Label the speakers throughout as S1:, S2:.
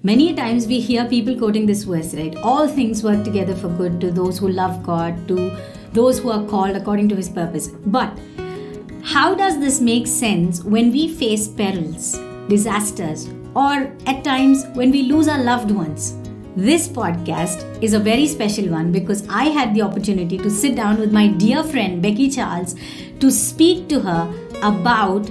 S1: Many times we hear people quoting this verse, right? All things work together for good to those who love God, to those who are called according to His purpose. But how does this make sense when we face perils, disasters, or at times when we lose our loved ones? This podcast is a very special one because I had the opportunity to sit down with my dear friend Becky Charles to speak to her about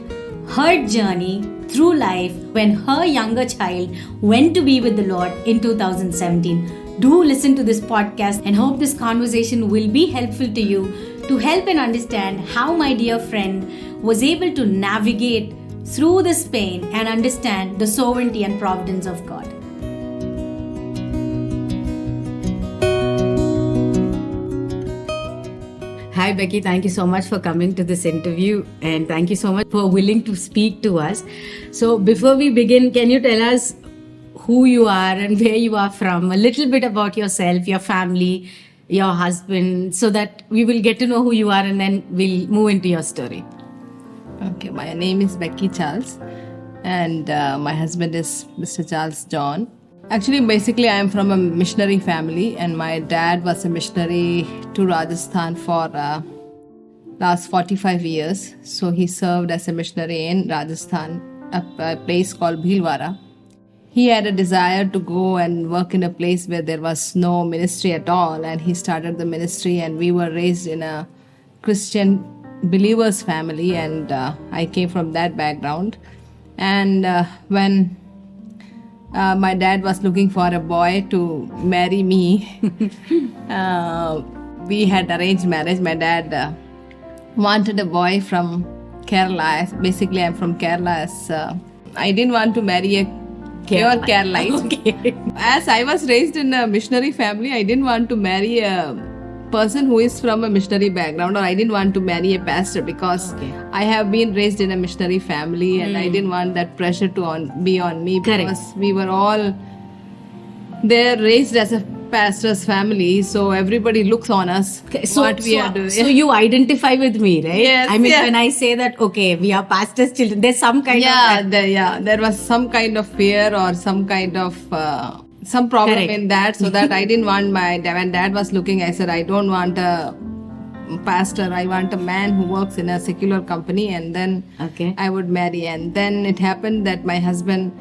S1: her journey through life when her younger child went to be with the Lord in 2017. Do listen to this podcast and hope this conversation will be helpful to you to help and understand how my dear friend was able to navigate through this pain and understand the sovereignty and providence of God. Hi Becky, thank you so much for coming to this interview and thank you so much for willing to speak to us. So before we begin, can you tell us who you are and where you are from, a little bit about yourself, your family, your husband, so that we will get to know who you are and then we'll move into your story.
S2: Okay, my name is Becky Charles and my husband is Mr. Charles John. Actually, basically, I am from a missionary family and my dad was a missionary to Rajasthan for last 45 years. So he served as a missionary in Rajasthan, a place called Bhilwara. He had a desire to go and work in a place where there was no ministry at all, and he started the ministry, and we were raised in a Christian believers family, and I came from that background. And when my dad was looking for a boy to marry me, we had arranged marriage. My dad wanted a boy from Kerala. Basically, I'm from Kerala. I didn't want to marry a pure Keralite. Okay. As I was raised in a missionary family, I didn't want to marry a person who is from a missionary background, or I didn't want to marry a pastor because I have been raised in a missionary family and I didn't want that pressure to be on me.
S1: Correct.
S2: Because we were all there raised as a pastor's family, so everybody looks on us what we are doing.
S1: So you identify with me, right?
S2: Yes.
S1: I mean, when I say that, okay, we are pastor's children, there's some kind of...
S2: There was some kind of fear or some kind of... some problem in that, so that I didn't want when dad was looking, I said, I don't want a pastor, I want a man who works in a secular company, and then I would marry. And then it happened that my husband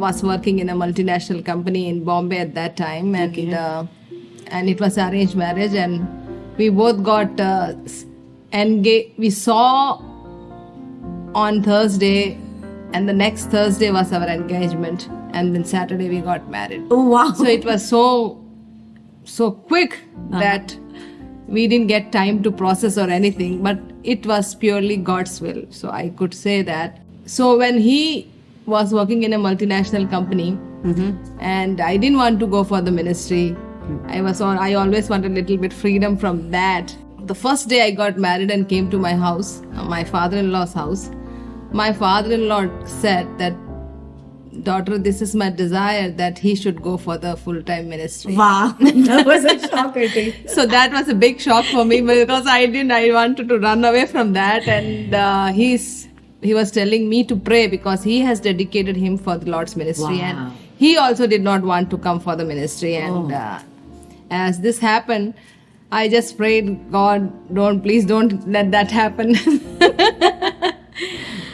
S2: was working in a multinational company in Bombay at that time, and it was arranged marriage, and we both got engaged. We saw on Thursday, and the next Thursday was our engagement. And then Saturday we got married.
S1: Oh, wow.
S2: So it was so quick that we didn't get time to process or anything, but it was purely God's will. So I could say that. So when he was working in a multinational company, and I didn't want to go for the ministry, I always wanted a little bit freedom from that. The first day I got married and came to my house, my father-in-law's house, my father-in-law said that, daughter, this is my desire that he should go for the full-time ministry.
S1: Wow, that was a shock, I think.
S2: So that was a big shock for me because I wanted to run away from that, and he was telling me to pray because he has dedicated him for the Lord's ministry.
S1: Wow.
S2: And he also did not want to come for the ministry. And as this happened, I just prayed, God, please don't let that happen.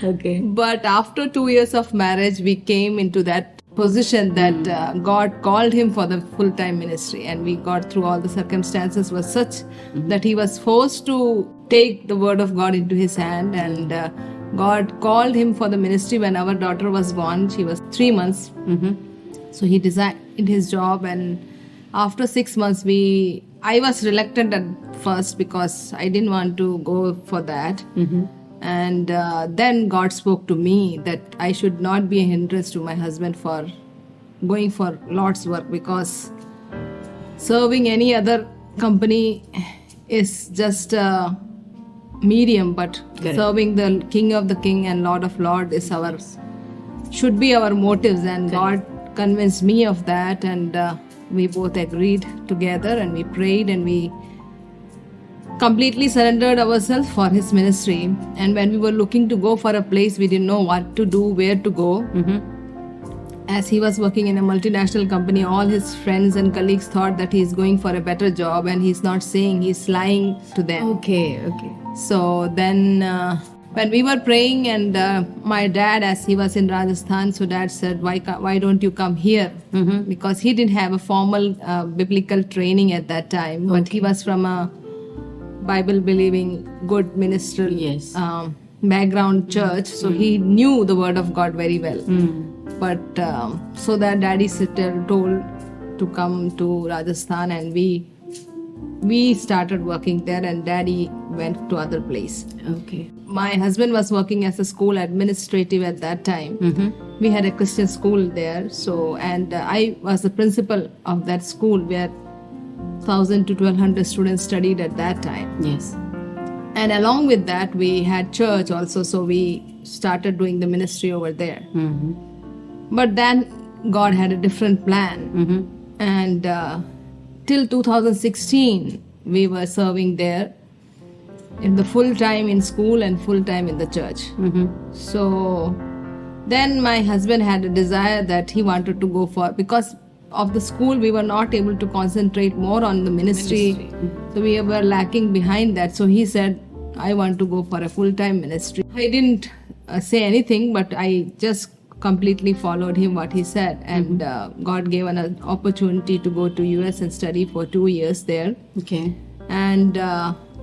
S1: Okay.
S2: But after 2 years of marriage, we came into that position that God called him for the full-time ministry, and we got through all the circumstances was such that he was forced to take the word of God into his hand, and God called him for the ministry when our daughter was born. She was 3 months. So he designed his job, and after 6 months, I was reluctant at first because I didn't want to go for that. And then God spoke to me that I should not be a hindrance to my husband for going for Lord's work, because serving any other company is just a medium, but serving the King of the King and Lord of Lord should be our motives. And God convinced me of that, and we both agreed together, and we prayed, and we completely surrendered ourselves for his ministry. And when we were looking to go for a place, we didn't know what to do, where to go. as he was working in a multinational company, all his friends and colleagues thought that he's going for a better job, and he's not saying, he's lying to them.
S1: Okay.
S2: So then when we were praying, and my dad, as he was in Rajasthan, so dad said, why don't you come here? Because he didn't have a formal biblical training at that time, but he was from a Bible believing, good ministerial background church, so he knew the word of God very well. But so that daddy told to come to Rajasthan, and we started working there, and daddy went to other place.
S1: Okay.
S2: My husband was working as a school administrative at that time. We had a Christian school there, so, and I was the principal of that school where 1,000 to 1,200 students studied at that time.
S1: Yes.
S2: And along with that, we had church also, so we started doing the ministry over there. But then God had a different plan. And till 2016, we were serving there in the full time in school and full time in the church. So then my husband had a desire that he wanted to go for, because of the school, we were not able to concentrate more on the ministry. So we were lacking behind that. So he said, I want to go for a full-time ministry. I didn't say anything, but I just completely followed him what he said, and God gave an opportunity to go to US and study for 2 years there.
S1: Okay.
S2: And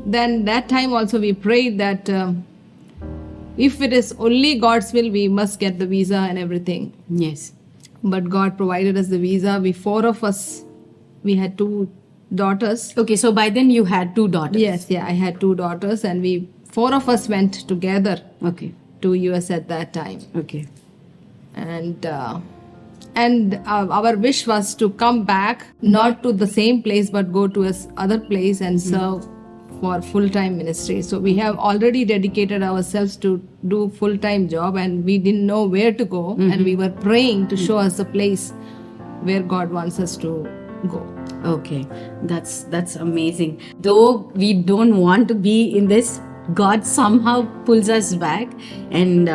S2: then that time also we prayed that if it is only God's will, we must get the visa and everything.
S1: Yes.
S2: But God provided us the visa. We 4 of us, we had 2 daughters.
S1: Okay, so by then you had 2 daughters.
S2: Yes, I had 2 daughters, and we 4 of us went together to US at that time.
S1: Okay.
S2: And our wish was to come back, not to the same place, but go to other place and serve for full-time ministry. So we have already dedicated ourselves to do full-time job, and we didn't know where to go, and we were praying to show us the place where God wants us to go.
S1: Okay, that's amazing. Though we don't want to be in this, God somehow pulls us back, and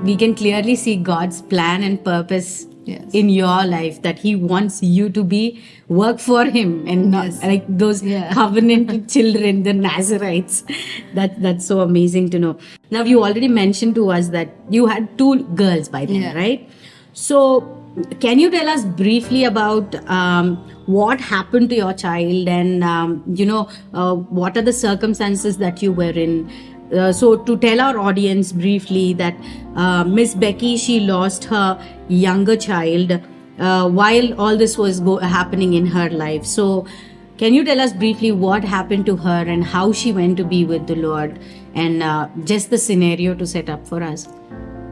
S1: we can clearly see God's plan and purpose in your life, that He wants you to work for Him, and not like those covenant children, the Nazarites. That's so amazing to know. Now, you already mentioned to us that you had 2 girls by then, right? So can you tell us briefly about what happened to your child, and what are the circumstances that you were in? So to tell our audience briefly that Miss Becky, she lost her younger child while all this was happening in her life. So can you tell us briefly what happened to her and how she went to be with the Lord, and just the scenario to set up for us?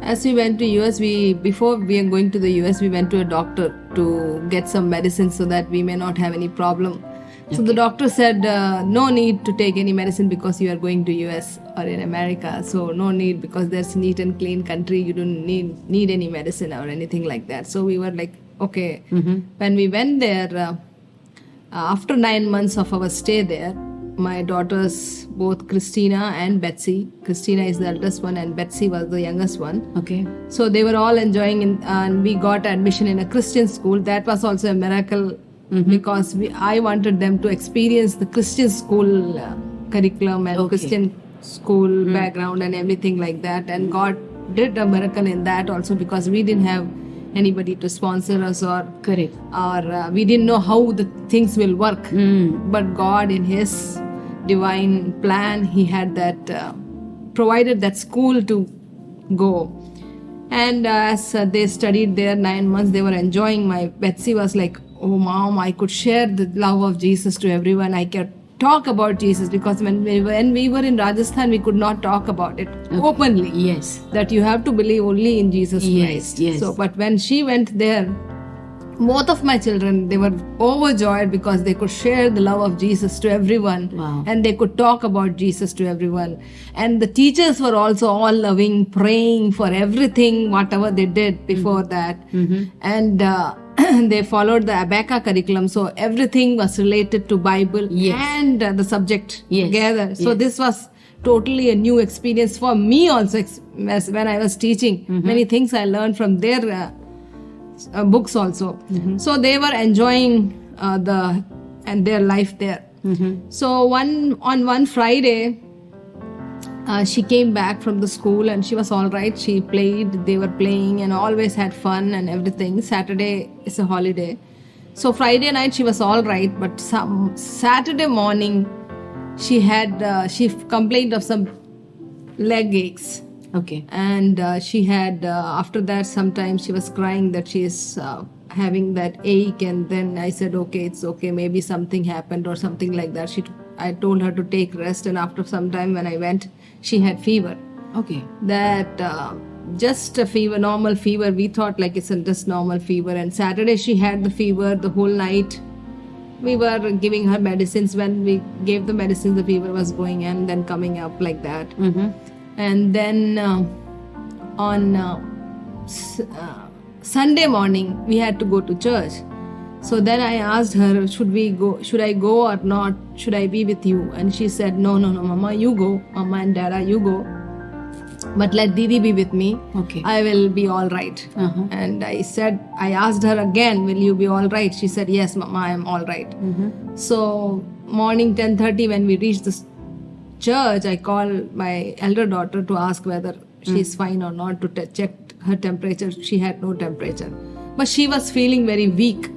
S2: As we went to US, before we are going to the US, we went to a doctor to get some medicine so that we may not have any problem. So the doctor said, no need to take any medicine because you are going to US or in America. So no need, because there's a neat and clean country. You don't need any medicine or anything like that. So we were like, okay. When we went there, after 9 months of our stay there, my daughters, both Christina and Betsy. Christina is the eldest one and Betsy was the youngest one.
S1: Okay.
S2: So they were all enjoying and we got admission in a Christian school. That was also a miracle because I wanted them to experience the Christian school curriculum and Christian school background and everything like that. And God did a miracle in that also, because we didn't have anybody to sponsor us or we didn't know how the things will work. But God, in His divine plan, He had that provided that school to go. And as they studied there 9 months, they were enjoying. My Betsy was like, oh mom, I could share the love of Jesus to everyone. I could talk about Jesus, because when we were in Rajasthan, we could not talk about it openly.
S1: Yes.
S2: That you have to believe only in Jesus Christ.
S1: Yes.
S2: So, but when she went there, both of my children, they were overjoyed because they could share the love of Jesus to everyone.
S1: Wow.
S2: And they could talk about Jesus to everyone. And the teachers were also all loving, praying for everything, whatever they did before that. And they followed the Abaka curriculum, so everything was related to Bible and the subject together. So this was totally a new experience for me also, as when I was teaching. Many things I learned from their books also. So they were enjoying their life there. So on one Friday, she came back from the school and she was all right. She played, they were playing and always had fun and everything. Saturday is a holiday. So Friday night she was all right, but some Saturday morning she complained of some leg aches.
S1: Okay.
S2: And she had, after that, sometimes she was crying that she is having that ache. And then I said, okay, it's okay. Maybe something happened or something like that. I told her to take rest. And after some time when I went, she had fever.
S1: Okay.
S2: That just a fever, normal fever. We thought like it's just normal fever. And Saturday she had the fever the whole night. We were giving her medicines. When we gave the medicines, the fever was going and then coming up like that. And then on Sunday morning, we had to go to church. So then I asked her, should I go or not? Should I be with you? And she said, no, Mama, you go. Mama and Dada, you go. But let Didi be with me.
S1: Okay.
S2: I will be all right. And I asked her again, will you be all right? She said, yes, Mama, I am all right. So morning 10:30 when we reached the church, I called my elder daughter to ask whether she's fine or not, to check her temperature. She had no temperature. But she was feeling very weak.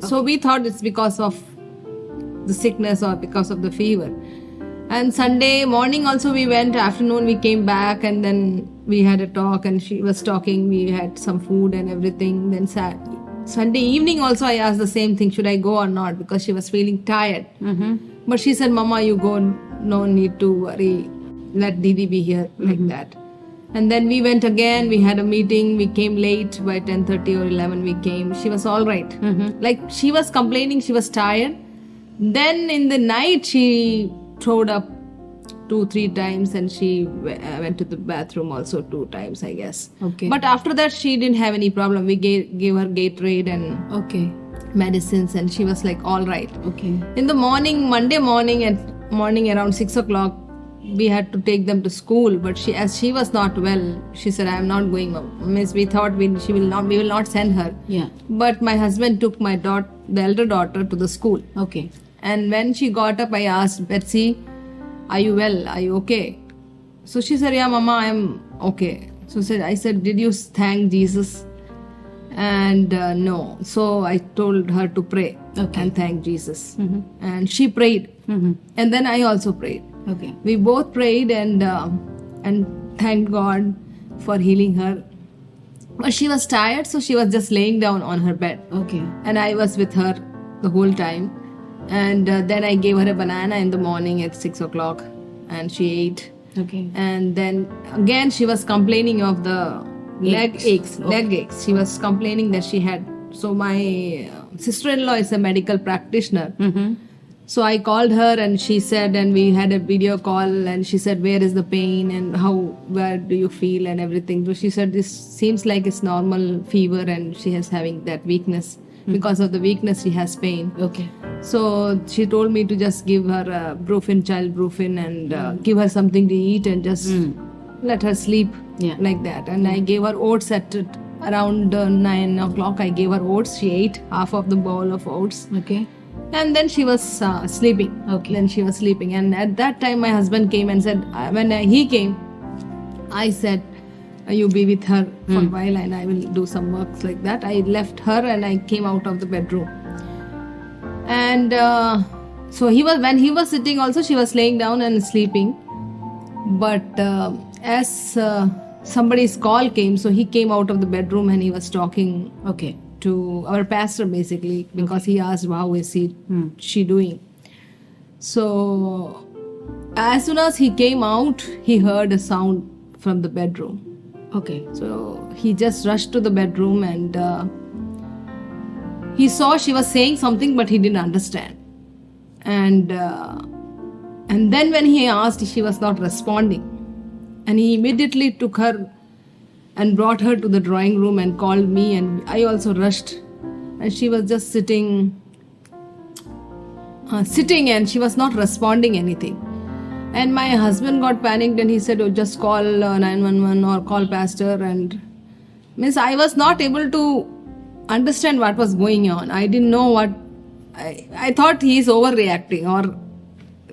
S2: So we thought it's because of the sickness or because of the fever. And Sunday morning also we went, afternoon we came back and then we had a talk and she was talking, we had some food and everything. Then Sunday evening also I asked the same thing, should I go or not, because she was feeling tired. But she said, Mama, you go, no need to worry, let Didi be here, like that. And then we went again, we had a meeting, we came late, by 10:30 or 11 we came. She was all right. Like she was complaining, she was tired. Then in the night she throwed up 2-3 times and she went to the bathroom also 2 times, I guess.
S1: Okay.
S2: But after that she didn't have any problem. We gave her Gatorade and medicines and she was like all right.
S1: Okay.
S2: In the morning, Monday morning around 6 o'clock, we had to take them to school, but as she was not well, she said, I am not going. Miss, we thought we will not send her.
S1: Yeah.
S2: But my husband took the elder daughter to the school.
S1: Okay.
S2: And when she got up, I asked, Betsy, are you well? Are you okay? So she said, yeah, Mama, I am okay. So I said, did you thank Jesus? And no. So I told her to pray and thank Jesus. And she prayed. And then I also prayed.
S1: Okay.
S2: We both prayed and thanked God for healing her. But she was tired, so she was just laying down on her bed.
S1: Okay.
S2: And I was with her the whole time. And then I gave her a banana in the morning at 6 o'clock and she ate.
S1: Okay.
S2: And then again she was complaining of the leg aches. She was complaining that she had. So my sister-in-law is a medical practitioner. So I called her and she said, and we had a video call and she said, where is the pain and where do you feel and everything. So she said, this seems like it's normal fever and she is having that weakness. Because of the weakness, she has pain.
S1: Okay.
S2: So she told me to just give her child brufen and give her something to eat and just let her sleep like that. And I gave her oats at around 9 o'clock. I gave her oats. She ate half of the bowl of oats.
S1: Okay.
S2: And then she was sleeping.
S1: Okay.
S2: Then she was sleeping. And at that time, my husband came and said, when he came, I said, you be with her for a while and I will do some works like that. I left her and I came out of the bedroom. And so when he was sitting also, she was laying down and sleeping. But as somebody's call came, so he came out of the bedroom and he was talking to our pastor basically, because he asked how is she doing. So as soon as he came out, he heard a sound from the bedroom.
S1: Okay.
S2: So he just rushed to the bedroom and he saw she was saying something but he didn't understand. And then when he asked, she was not responding. And he immediately took her and brought her to the drawing room and called me, and I also rushed. And she was just sitting and she was not responding anything. And my husband got panicked and he said, oh, just call 911 or call pastor. And means I was not able to understand what was going on. I didn't know what. I thought he is overreacting or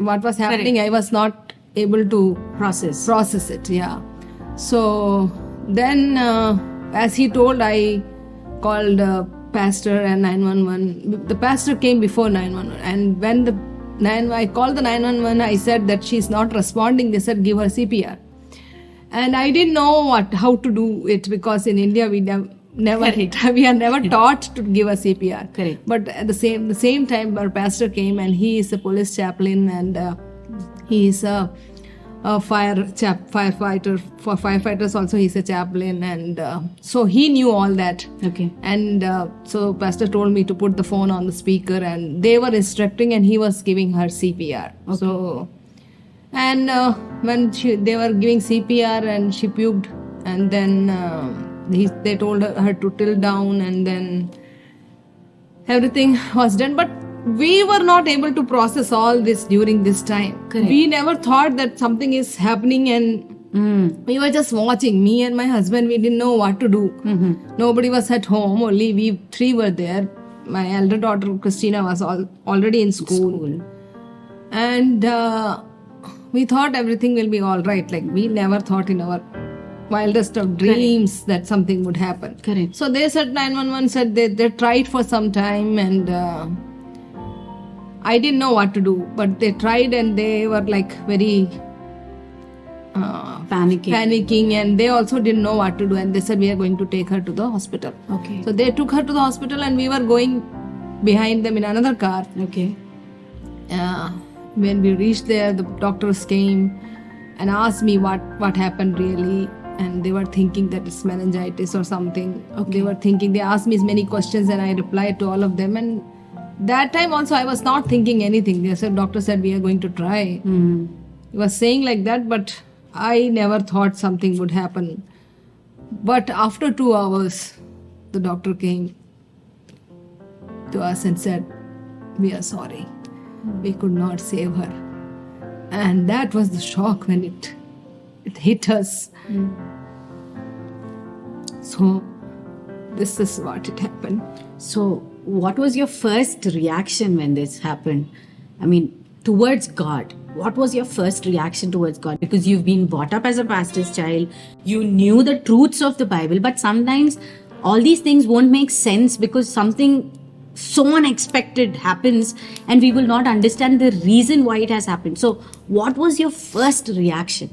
S2: what was happening.
S1: Correct.
S2: I was not able to
S1: Process.
S2: it. Yeah. So then, as he told, I called pastor and 911. The pastor came before 911, and when I called the 911, I said that she's not responding. They said give her CPR, and I didn't know how to do it, because in India we we are never taught to give a CPR.
S1: Correct.
S2: But at the same time, our pastor came, and he is a police chaplain, and he is a firefighter. For firefighters also, he's a chaplain, and so he knew all that.
S1: Okay.
S2: And so pastor told me to put the phone on the speaker, and they were instructing, and he was giving her CPR.
S1: Okay.
S2: So, and when they were giving CPR, and she puked, and then they told her to tilt down, and then everything was done. But we were not able to process all this during this time.
S1: Correct.
S2: We never thought that something is happening, and we were just watching. Me and my husband, we didn't know what to do. Nobody was at home, only we three were there. My elder daughter Christina was already in school. And we thought everything will be all right. Like, we never thought in our wildest of dreams that something would happen.
S1: Correct.
S2: So they said, 911 said they tried for some time, and I didn't know what to do, but they tried, and they were like very panicking, and they also didn't know what to do, and they said we are going to take her to the hospital.
S1: Okay.
S2: So they took her to the hospital, and we were going behind them in another car.
S1: Okay.
S2: When we reached there, the doctors came and asked me what happened really, and they were thinking that it's meningitis or something.
S1: Okay.
S2: They asked me many questions, and I replied to all of them. And that time also I was not thinking anything. Doctor said we are going to try. He was saying like that, but I never thought something would happen. But after 2 hours, the doctor came to us and said, we are sorry, we could not save her. And that was the shock when it hit us. So this is what it happened.
S1: So, what was your first reaction when this happened? I mean, towards God. What was your first reaction towards God? Because you've been brought up as a pastor's child, you knew the truths of the Bible, but sometimes all these things won't make sense because something so unexpected happens and we will not understand the reason why it has happened. So, what was your first reaction?